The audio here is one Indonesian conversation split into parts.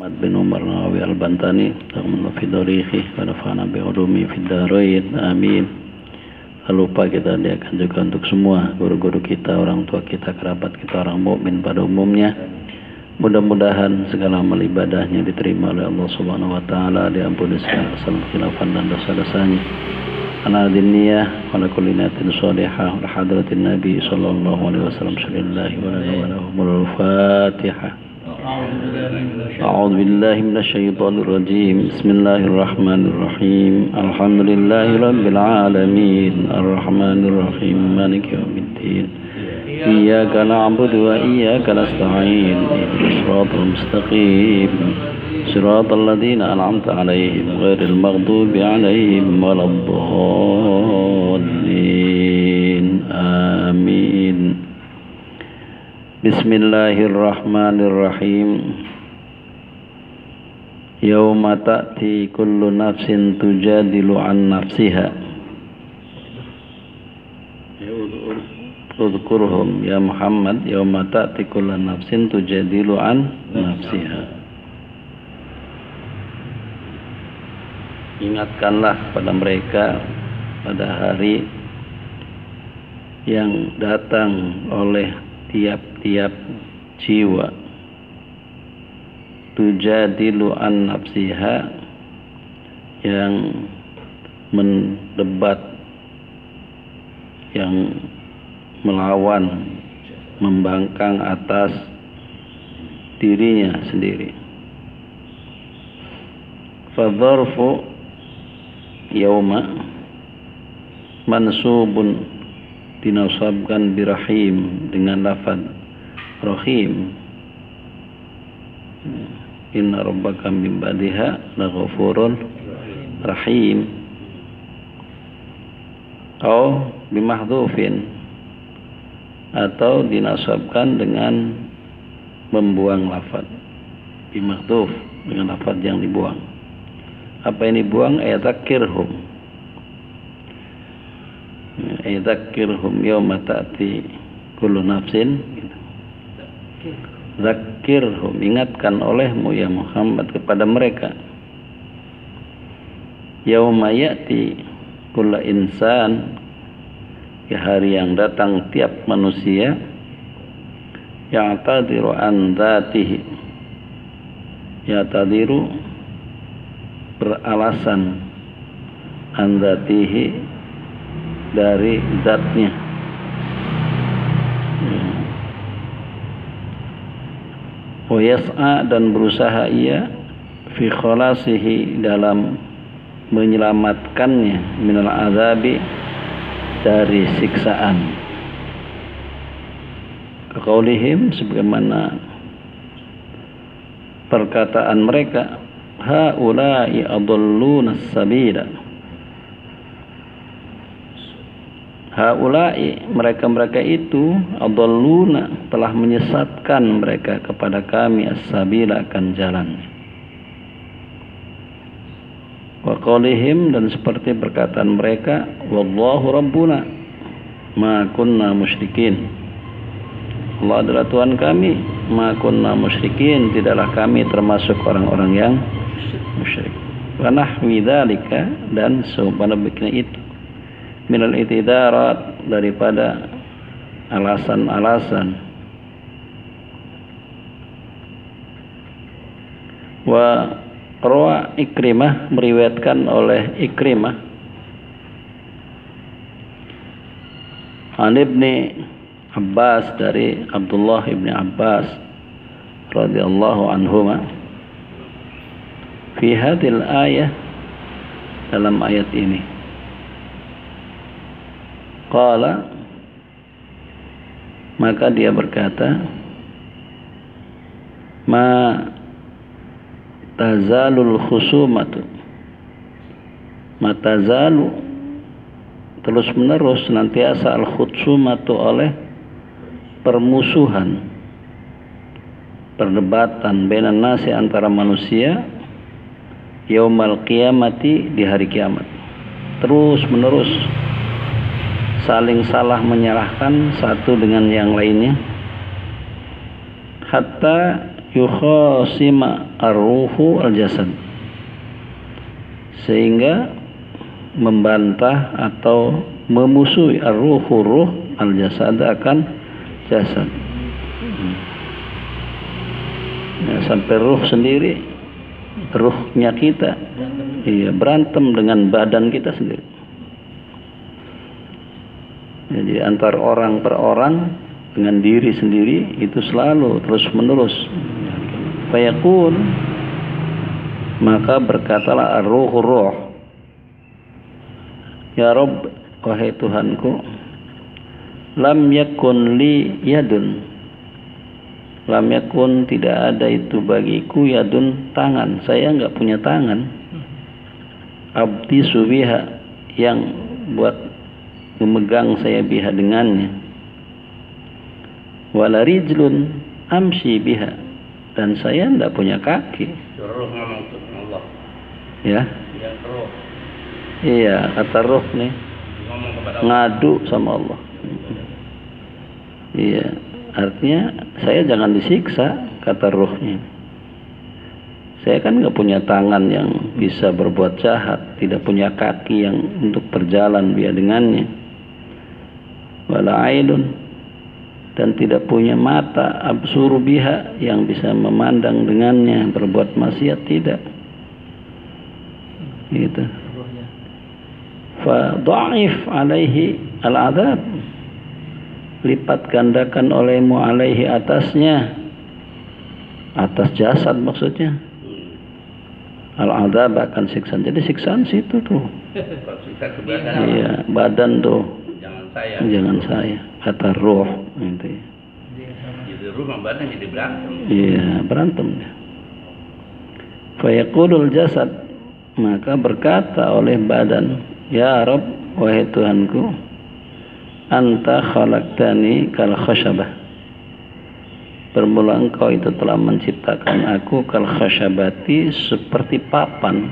Ahmad bin Umar Nawawi Al-Bantani Taqamallahu fi darihi wa nafa'ana bi'ulumi fi darain amin. Tak lupa kita diakan juga untuk semua guru-guru kita, orang tua kita, kerabat kita, orang mukmin pada umumnya. Mudah-mudahan segala amal ibadahnya diterima oleh Allah Subhanahu wa taala, diampuni segala kesalahan khilafan dan dosa-dosanya. Ana diniyah wa kulli niyatin shalihah wa hadratin nabi sallallahu alaihi wasallam sallallahu alaihi wa sallam. Al-Fatihah. أعوذ بالله من الشيطان الرجيم بسم الله الرحمن الرحيم الحمد لله رب العالمين الرحمن الرحيم مالك يوم الدين إياك نعبد وإياك نستعين اهدنا الصراط المستقيم صراط الذين أنعمت عليهم غير المغضوب عليهم ولا الضالين آمين. Bismillahirrahmanirrahim. Yauma ta'ti kullu nafsin tujadilu an nafsiha. Udhkurhum ya Muhammad yauma ta'ti kullu nafsin tujadilu an nafsiha. Ingatkanlah pada mereka pada hari yang datang oleh tiap-tiap jiwa tujadilu an nafsiha, yang mendebat, yang melawan, membangkang atas dirinya sendiri. Fadzarfu yauma mansubun, dinasabkan birahim dengan lafaz rahim. Inna rabbaka min ba'diha laghafurun rahim. Atau bimahdhufin, atau dinasabkan dengan membuang lafaz bimahdhuf, dengan lafaz yang dibuang. Apa yang dibuang? Ayadzakirhum, Zakirhum yawma ta'ti kullu nafsin. Zakirhum, ingatkan olehmu ya Muhammad kepada mereka. Yawma ya'ti kullu insan, ya hari yang datang tiap manusia. Ya'tadiru an dhatihi, ya'tadiru beralasan, an dhatihi dari zatnya. Wa yas'a, dan berusaha ia fi khalasihi, dalam menyelamatkannya, minal azabi, dari siksaan. Kaqaulihim, sebagaimana perkataan mereka, haula'i adalluna as-sabila. Haula'i, mereka-mereka itu, adalluna, telah menyesatkan mereka kepada kami, as-sabila, akan jalan. Wa qaulihim, dan seperti perkataan mereka, wallahu rabbuna ma kunna musyrikin. Allah adalah Tuhan kami, ma kunna musyrikin, tidaklah kami termasuk orang-orang yang musyrik. Wa nahwi dzalika, dan seumpama begini itu, minal itidarat, daripada alasan-alasan. Wa rawa Ikrimah, meriwayatkan oleh Ikrimah an Ibni Abbas, dari Abdullah ibni Abbas radhiyallahu anhuma, fi hadhil ayah, dalam ayat ini. Qala, maka dia berkata, ma tazalul khusumatu, ma tazalu, terus menerus, senantiasa, al khusumatu, oleh permusuhan, perdebatan, bainan nasi, antara manusia, yaumal qiyamati, di hari kiamat, terus menerus saling salah menyalahkan satu dengan yang lainnya, hatta yukhasima ar-ruhu al-jasad, sehingga membantah atau memusuhi ar-ruhu ruh al-jasad akan jasad. Ya, sampai ruh sendiri, ruhnya kita berantem dengan badan kita sendiri. Jadi antar orang per orang dengan diri sendiri itu selalu terus menerus. Fayaqul, maka berkatalah ar-ruh ruh, ya Rabb, wahai Tuhanku, lam yakun li yadun, lam yakun, tidak ada itu bagiku, yadun, tangan, saya enggak punya tangan, abdi subiha, yang buat memegang saya biha dengannya, wala rijlun amshi biha, dan saya enggak punya kaki. Ya, iya, kata roh nih, ngadu sama Allah. Iya, artinya saya jangan disiksa, kata rohnya. Saya kan nggak punya tangan yang bisa berbuat jahat, tidak punya kaki yang untuk berjalan biar dengannya, wala ainun, dan tidak punya mata absuru biha, yang bisa memandang dengannya, berbuat maksiat tidak. Gitu. Fa dha'if alaihi al-'adzab, lipat gandakan olehmu alaihi, atasnya, atas jasad maksudnya, al-'adzab akan siksaan. Jadi siksaan situ tuh. Iya, badan tuh. Jangan saya. Kata roh gitu. Jadi roh sama badan jadi berantem. Iya, berantem dia. Fa yaqulul jasad, maka berkata oleh badan, ya Rabb, wahai Tuhanku, anta khalaqtani kal khashabah, bermula engkau itu telah menciptakan aku kal khashabati, seperti papan,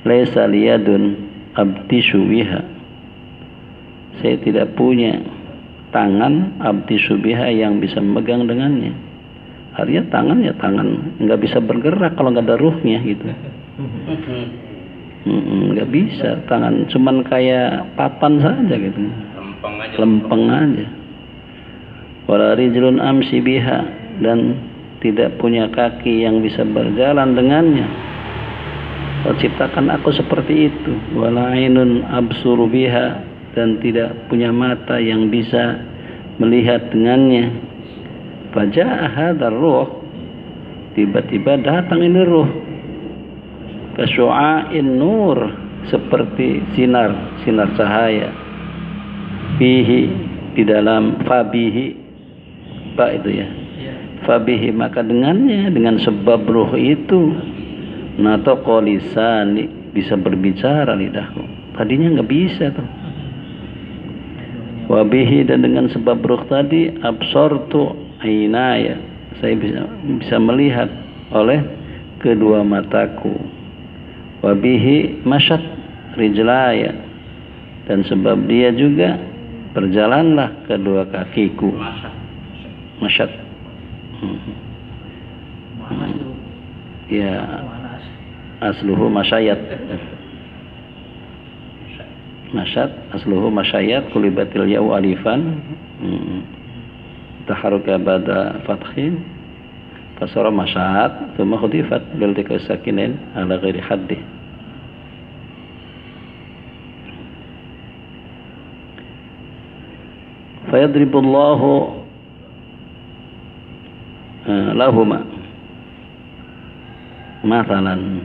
laisa liyadun abtishu biha, saya tidak punya tangan abtishu biha, yang bisa memegang dengannya. Artinya tangan ya tangan, nggak bisa bergerak kalau nggak ada ruhnya gitu. Nggak bisa, tangan cuman kayak papan saja gitu, lempeng aja. Wala rijlun amsi biha, dan tidak punya kaki yang bisa berjalan dengannya. Kau ciptakan aku seperti itu. Wala ainun absuru biha, dan tidak punya mata yang bisa melihat dengannya. Faja'a hadzal ruh, tiba-tiba datang ini ruh, kasyu'ain nur, seperti sinar cahaya, fihi, di dalam, fabihi, pak itu ya, fabihi, maka dengannya, dengan sebab ruh itu, nataqa lisani, bisa berbicara lidahku, tadinya nggak bisa tuh. Wabihi, dan dengan sebab ruh tadi, absortu ainaya, saya bisa melihat oleh kedua mataku. Wabihi masyat rijlaya, dan sebab dia juga berjalanlah kedua kakiku. Masyat. Ya, asluhu masyayat. Masyat asluhu masyayat, kulibatil ya'u alifan, taharuka ba'da fathin, fasara masyat, thumma khudifat liltiqa sakinin ala ghairi haddih. Fayadribullahu lahuma mathalan,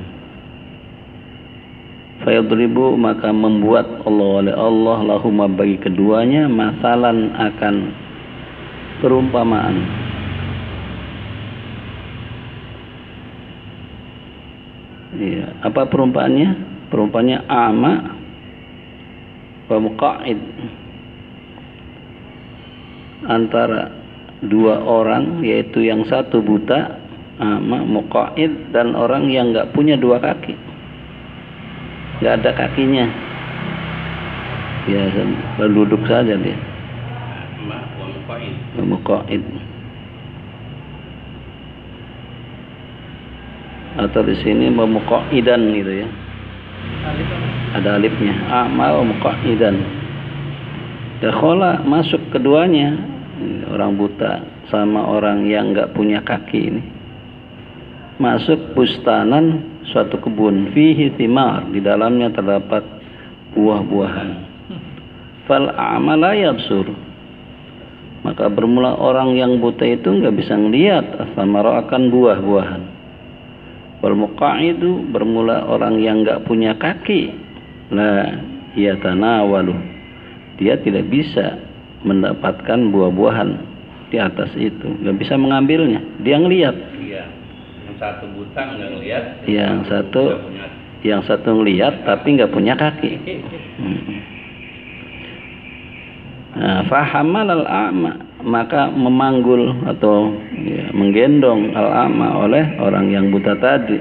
fayadribu, maka membuat Allah oleh Allah, lahuma, bagi keduanya, mathalan, akan perumpamaan. Iya, apa perumpamannya? Perumpamannya ama wa muqa'id, antara dua orang, yaitu yang satu buta, ama, muqa'id, dan orang yang nggak punya dua kaki, nggak ada kakinya, biasa berduduk saja dia. Muqa'id. atau di sini muqaidan gitu ya. Ada alifnya. A'ma wa muqaidan. Dakhala masuk keduanya, orang buta sama orang yang enggak punya kaki ini. Masuk bustanan, suatu kebun, fihi thimar, di dalamnya terdapat buah-buahan. Fal a'ma la yabsur. Maka bermula orang yang buta itu enggak bisa melihat as-samara akan buah-buahan. Wal muqaidu, bermula orang yang enggak punya kaki, la yatanawalu, dia tidak bisa mendapatkan buah-buahan di atas itu, enggak bisa mengambilnya, dia ngelihat. Iya. Yang satu buta enggak ngelihat, yang satu ngelihat tapi enggak punya kaki. Nah, fahamal al-a'ma, maka memanggul atau ya, menggendong al-a'ma oleh orang yang buta tadi,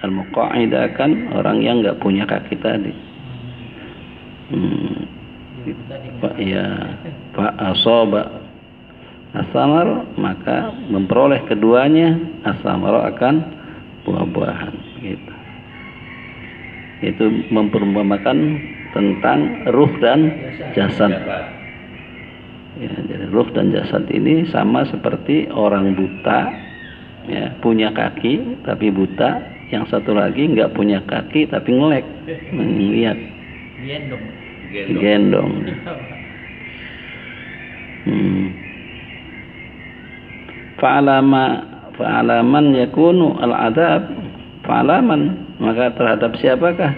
al-muqa'id akan orang yang enggak punya kaki tadi. Pak asoba asamar, maka memperoleh keduanya asamar akan buah-buahan gitu. Itu memperumpamakan tentang ruh dan jasad. Ya, jadi ruh dan jasad ini sama seperti orang buta, ya, punya kaki tapi buta, yang satu lagi nggak punya kaki tapi ngelek, melihat, gendong. Fa'alaman yakunu al-adab, fa'alaman, maka terhadap siapakah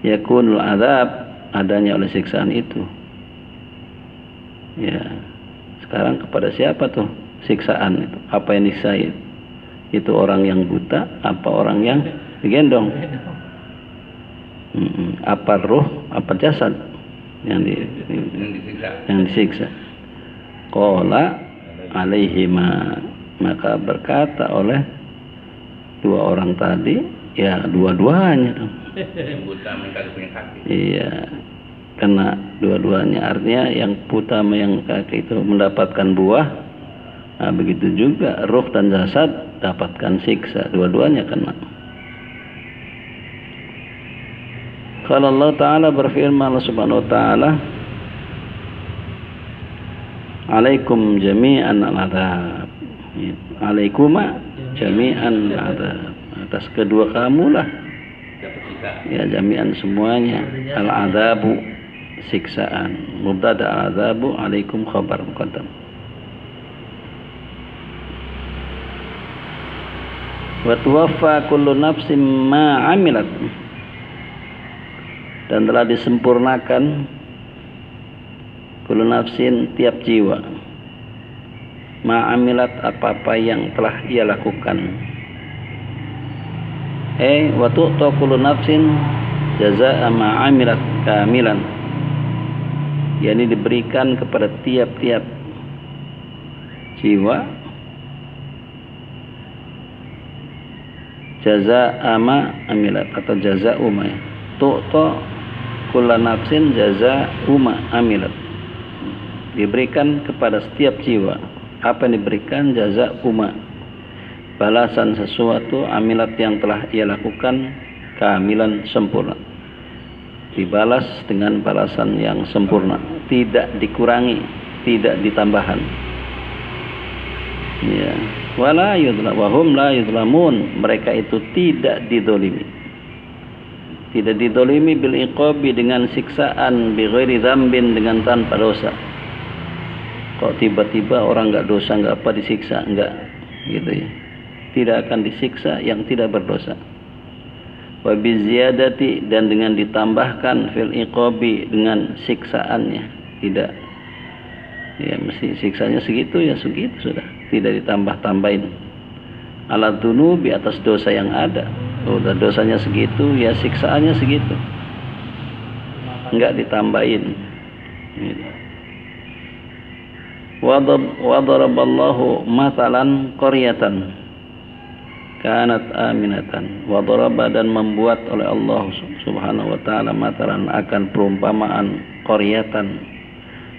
yakunul adab, adanya oleh siksaan itu. Ya, sekarang kepada siapa tuh siksaan itu? Apa yang disiksa? Itu orang yang buta, apa orang yang digendong? Apa ruh, apa jasad yang disiksa? Qala alaihima, maka berkata oleh dua orang tadi, ya dua-duanya dong. Yang buta mereka punya kaki. Iya. Karena dua-duanya, artinya yang buta sama yang kaki itu mendapatkan buah, nah, begitu juga ruh dan jasad dapatkan siksa, dua-duanya kena. Kalau Allah Ta'ala berfirman, Allah Subhanahu Wa Ta'ala, alaikum jami'an al-adhab, alaikuma jami'an al-adhab, atas kedua kamulah, ya jami'an semuanya, al-adhabu siksaan, mubtada al-adhabu, alaikum khabar muqaddam. Wa tuwaffa kullu nafsin ma 'amilat, dan telah disempurnakan kullu nafsin, tiap jiwa, ma 'amilat, apa-apa yang telah ia lakukan. Wa tu'ta kullu nafsin jazaa'a ma 'amilat kamilan, yakni diberikan kepada tiap-tiap jiwa jazaa'a ma 'amilat, atau jazaa'u ma, tu'ta kullu nafsin jazaa'u ma 'amilat, diberikan kepada setiap jiwa apa yang diberikan, jazaa'u ma, balasan sesuatu, amilat yang telah ia lakukan, kamilan sempurna, dibalas dengan balasan yang sempurna, tidak dikurangi, tidak ditambahkan. Ya, wala yudlam, wahum la yudlamun, mereka itu tidak didolimi, tidak didolimi bil iqabi, dengan siksaan, bi ghairi dzambin, dengan tanpa dosa. Kok tiba-tiba orang nggak dosa, nggak apa disiksa, nggak gitu ya, tidak akan disiksa yang tidak berdosa. Wa biziyadati, dan dengan ditambahkan, fil iqabi, dengan siksaannya, tidak, ya mesti siksanya segitu, ya segitu sudah, tidak ditambah-tambahin. Ala dzunubi, atas dosa yang ada, udah dosanya segitu, ya siksaannya segitu, enggak ditambahin. Wa daraballahu mathalan qaryatan kanat aminatan, wa daraba, dan membuat oleh Allah Subhanahu wa taala matalan, akan perumpamaan, qaryatan,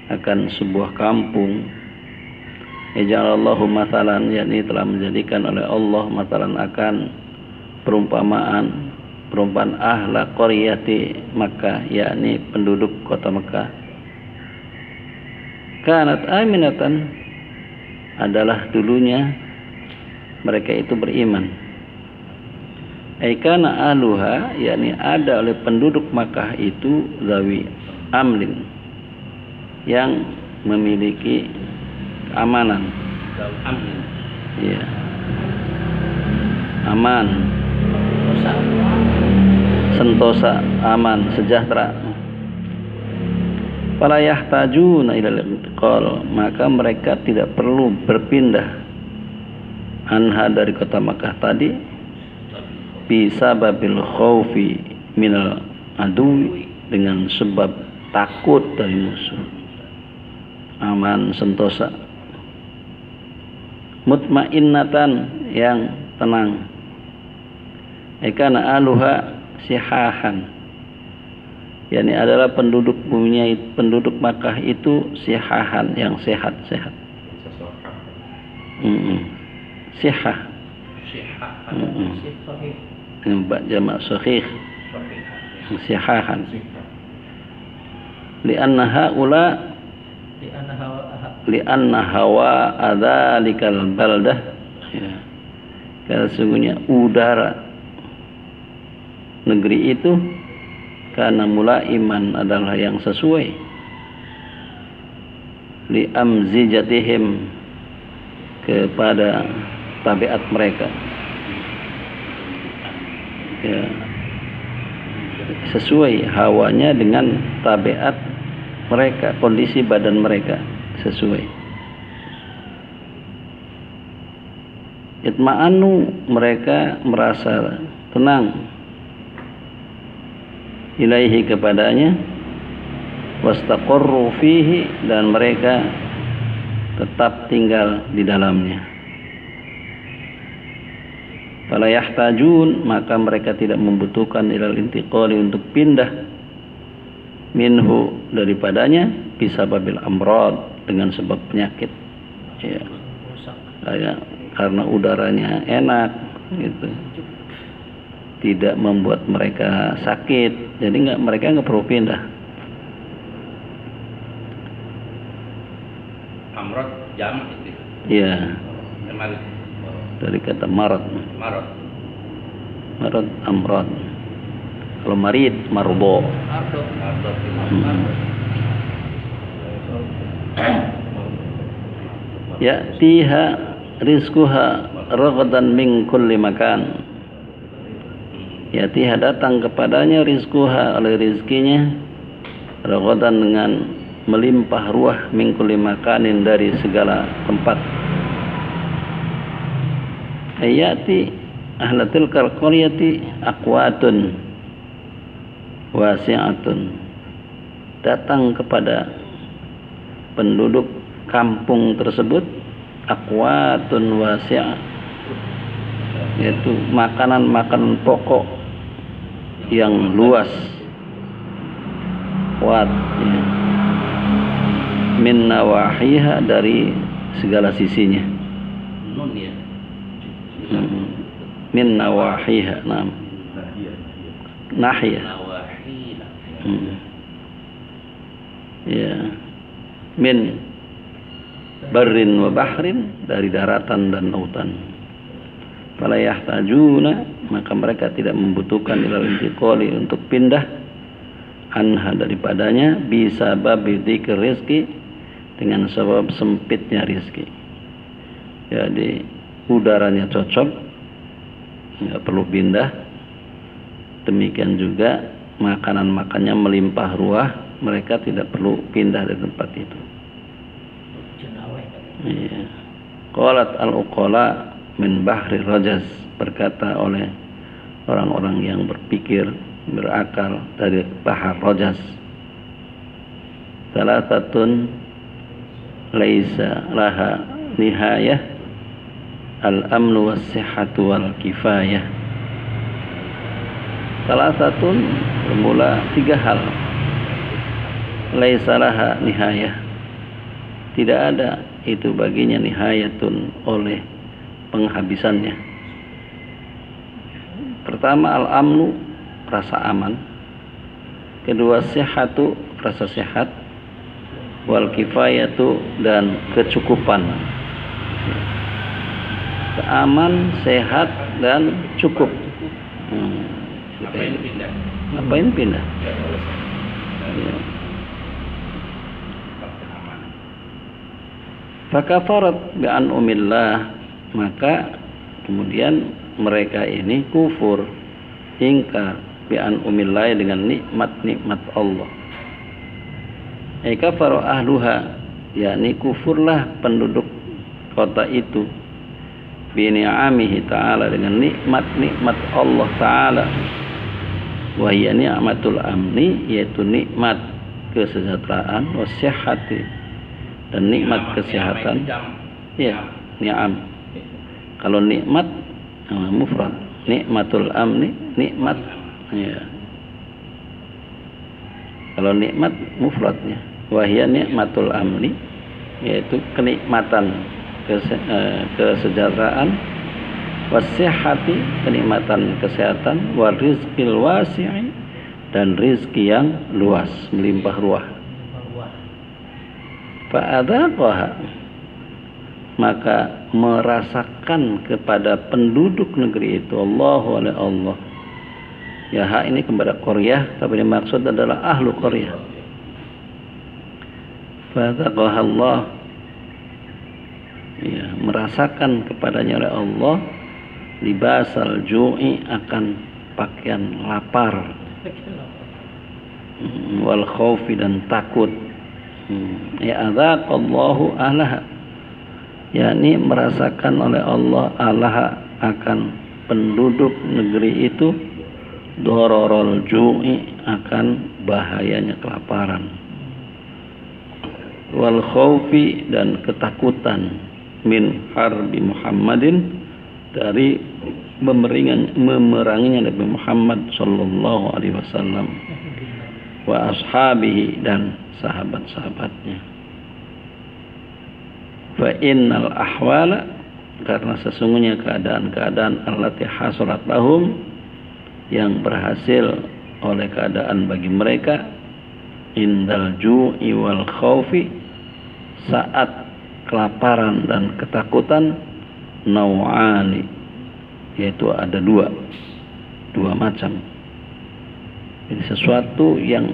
akan sebuah kampung. Ja'alallahu matalan, yakni telah menjadikan oleh Allah matalan, akan perumpamaan ahla qaryati Makkah, yakni penduduk kota Makkah, kanat aminatan, adalah dulunya mereka itu beriman. Aikana aluha, yakni ada oleh penduduk Makkah itu zawi amlin, yang memiliki keamanan. Amin. Ya, aman, sentosa, aman, sejahtera. Fala yahtajuna ilal intiqal, maka mereka tidak perlu berpindah anha, dari kota Makkah tadi, bisa babil khaufi minal adu, dengan sebab takut dari musuh. Aman, sentosa. Mutmainnatan, yang tenang. Ekana aluha sihahan, yakni adalah penduduk buminya, penduduk Makkah itu sihahan, yang sehat-sehat. Sihah. Jamak sahih. Sihahan. Lianna hawa adzalikal baldah, ya, karena sesungguhnya udara negeri itu karena mulaiman adalah yang sesuai li amzijatihim, kepada tabiat mereka, ya, sesuai hawanya dengan tabiat mereka, kondisi badan mereka sesuai. Itma'anu, mereka merasa tenang, ilaihi, kepadanya, wastaqarru fihi, dan mereka tetap tinggal di dalamnya. Fala yahtajun, maka mereka tidak membutuhkan ilal intiqali, untuk pindah, minhu, daripadanya, bisa babil amrad, dengan sebab penyakit, ya, karena udaranya enak, gitu, tidak membuat mereka sakit, jadi mereka nggak perlu pindah. Amrod jamak itu. Iya. Marid. Dari kata marad. Marad amrad. Kalau marid marbo. Ya tiha rizquha ragadan min kulli makan. Ya tiha, datang kepadanya rizquha, oleh rizkinya, ragadan, dengan melimpah ruah, min kulli makanin, dari segala tempat. Ayati ahlatil qaryati aqwatun wasi'atun, datang kepada penduduk kampung tersebut aqwatun wasi'ah, yaitu makanan pokok yang luas, kuat, ya, min nawahiha, dari segala sisinya. Nun ya. Min nawahiha, nam. Nahiyah. Ya. Min barrin wa bahrin, dari daratan dan lautan. Fala yahtajuna, maka mereka tidak membutuhkan ilal intiqali, untuk pindah, anha, daripadanya, bisa babi dzikr rizki, dengan sebab sempitnya rizki. Jadi udaranya cocok, nggak perlu pindah. Demikian juga makanan-makannya melimpah ruah, mereka tidak perlu pindah dari tempat itu. Iya. Qalat al-uqala min bahri rajaz, berkata oleh orang-orang yang berpikir, berakal, dari bahar rajaz, salatatun laisa laha nihayah, al-amnu was-sihhatu wal-kifayah. Salatatun, bermula 3 hal, laisa laha nihayah, tidak ada itu baginya nihayatun, oleh penghabisannya. Pertama al-amnu, rasa aman. Kedua sihhatu, rasa sehat. Wal kifayatu, dan kecukupan. Aman, sehat, dan cukup. Ngapain pindah? Ngapain pindah? Ya. Fakafarat bi'an umillah, maka kemudian mereka ini kufur, ingkar bi'an umillah, dengan nikmat-nikmat Allah. Kafaru ahluha, yakni kufurlah penduduk kota itu, bi ni'amihi ta'ala, dengan nikmat-nikmat Allah ta'ala. Wa hiya ni'matul amni, yaitu nikmat kesejahteraan, wasihhati, dan nikmat kesehatan. Ya, ni'am. Kalau nikmat mufrad, nikmatul amni, nikmat. Ya. Kalau nikmat mufradnya, wahia nikmatul amni, yaitu kenikmatan kesejahteraan, wasihhati, kenikmatan kesehatan, wa rizqil wasi'i, dan rizki yang luas, melimpah ruah. Fa'adzaqaha, maka merasakan kepada penduduk negeri itu Allahu oleh Allah. Ya, hak ini kepada Qaryah, tapi yang maksud adalah ahlu Qaryah. Fa'adzaqaha Allah, ya, merasakan kepadanya oleh Allah libasal ju'i, akan pakaian lapar, wal khaufi, dan takut. Ya adzaqallahu ahlaha, yakni merasakan oleh Allah ahlaha, akan penduduk negeri itu, dororol ju'i, akan bahayanya kelaparan, wal khaufi, dan ketakutan, min harbi Muhammadin, dari memeranginya Nabi Muhammad sallallahu alaihi wasallam, wa ashabihi, dan sahabat-sahabatnya. Fa innal ahwala, karena sesungguhnya keadaan-keadaan allati hasulat lahum, yang berhasil oleh keadaan bagi mereka, indal ju'i wal khaufi, saat kelaparan dan ketakutan, nau'ani, yaitu ada dua macam. Jadi sesuatu yang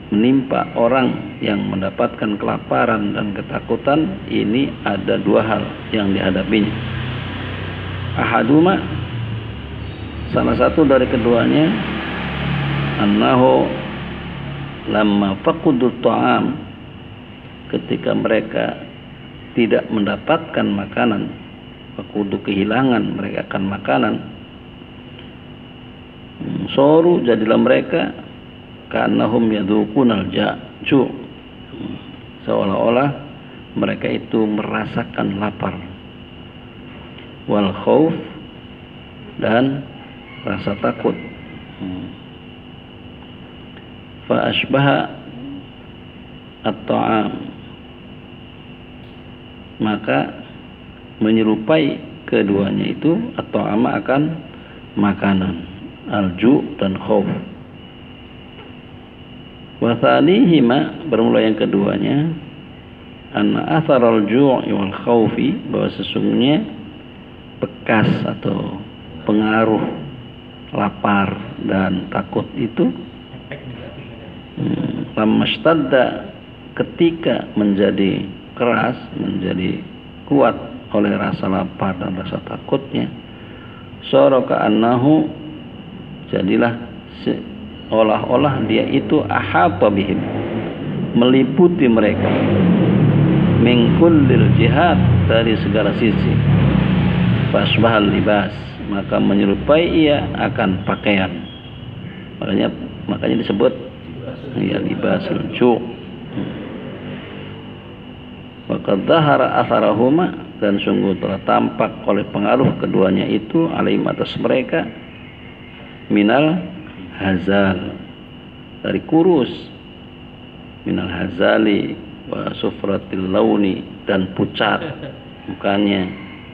menimpa orang yang mendapatkan kelaparan dan ketakutan, ini ada dua hal yang dihadapinya. Ahaduma, salah satu dari keduanya, annahu lamma faqudut ta'am, ketika mereka tidak mendapatkan makanan, faqudu, kehilangan mereka akan makanan, soru, jadilah mereka ka'annahum yadhuqunal ju', seolah-olah mereka itu merasakan lapar, wal khauf, dan rasa takut. Fa asbaha at-ta'am, maka menyerupai keduanya itu, at-ta'ama, akan makanan, al-ju' dan khauf. Wa thanihima, bermula yang keduanya, anna atharal ju'i wal khaufi, bahwa sesungguhnya bekas atau pengaruh lapar dan takut itu, lamastadda, ketika menjadi keras, menjadi kuat oleh rasa lapar dan rasa takutnya, sara ka'annahu, jadilah seolah-olah dia itu ahata bihim, meliputi mereka, min kullil jihad, dari segala sisi. Fasbahal libas, maka menyerupai ia akan pakaian. Makanya disebut ya libasul ju'. Wa qad dhahara atharahuma, dan sungguh telah tampak oleh pengaruh keduanya itu, alaihim, atas mereka, minal hazal, dari kurus, minal hazali wa sufratil launi, dan pucat mukanya,